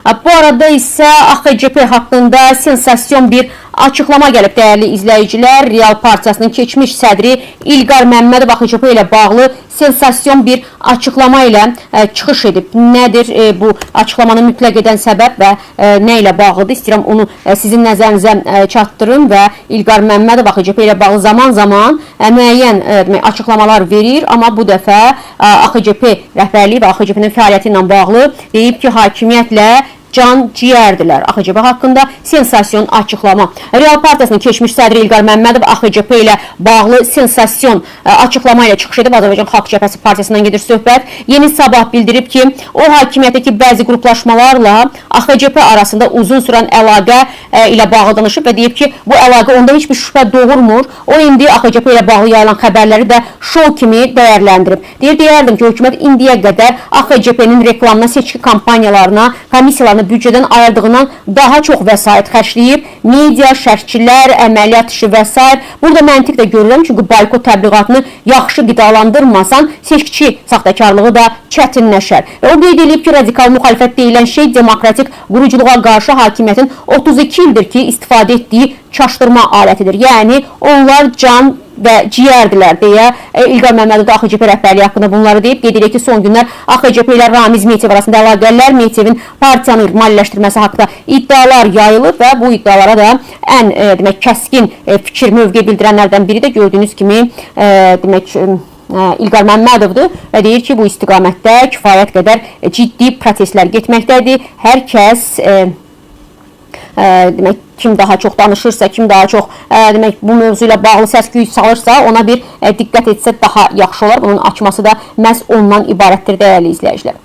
Bu arada isə AXCP haqqında sensasyon bir açıqlama gəlib dəyərli izləyicilər. Real Partiyasının keçmiş sədri İlqar Məmmədov AXCP ilə bağlı sensasyon bir açıqlama ilə çıxış edib. Nədir bu açıqlamanı mütləq edən səbəb və nə ilə bağlıdır? İstəyirəm onu sizin nəzərinizə çatdırım və İlqar Məmmədov AXCP ilə bağlı zaman-zaman müəyyən açıqlamalar verir, amma bu dəfə AXCP rəhbərliyi və AXCP-nin fəaliyyəti ilə bağlı deyib ki, hakimiyyətlə can ciyərdirlər. AXCP haqqında sensasyon açıqlama. Real Partiyasının keçmiş sədri İlqar Məmmədov AXCP ilə bağlı sensasyon açıqlama ilə çıxış edib. Azərbaycan Xalq Cəbhəsi Partiyasından gedir söhbət. Yeni Sabah bildirib ki, o hakimiyyətdəki bəzi qruplaşmalarla AXCP arasında uzun sürən əlaqə ilə bağlı danışıb və deyib ki, bu əlaqə onda heç bir şübhə doğurmur. O indi AXCP ilə bağlı yayılan xəbərləri də şou kimi dəyərləndirib. Deyərdim ki, hökumət indiyə qədər AXCP-nin reklamına, seçki kampaniyalarına, komissiyalarına büdcədən ayırdığından daha çox vəsait xərcləyib, media, şərhçilər, əməliyyat işi və s. Burada məntiq də görürəm, çünki boykot təbliğatını yaxşı qidalandırmasan, seçkiçi saxtakarlığı da çətinləşər. Və o qeyd edib ki, radikal müxalifət deyilən şey demokratik quruculuğa qarşı hakimiyyətin 32 ildir ki, istifadə etdiyi çaşdırma alətidir. Yəni, onlar can və ciyərdilər deyə İlqar Məmmədov da AXCP rəhbərliyi haqqında bunları deyib. Qeyd edək ki, son günlər AXCP ilə Ramiz Meytev arasında əlaqələr, Meytevin partiyanı maliyyələşdirməsi haqqında iddialar yayılıb və bu iddialara da ən kəskin fikir mövqe bildirənlərdən biri də gördüyünüz kimi İlqar Məmmədovdur və deyir ki, bu istiqamətdə kifayət qədər ciddi proseslər getməkdədir. Hər kəs kim daha çox danışırsa, kim daha çox bu mövzu ilə bağlı səs-küy salırsa, ona bir diqqət etsə daha yaxşı olar. Bunun açması da məhz ondan ibarətdir dəyərli izləyicilər.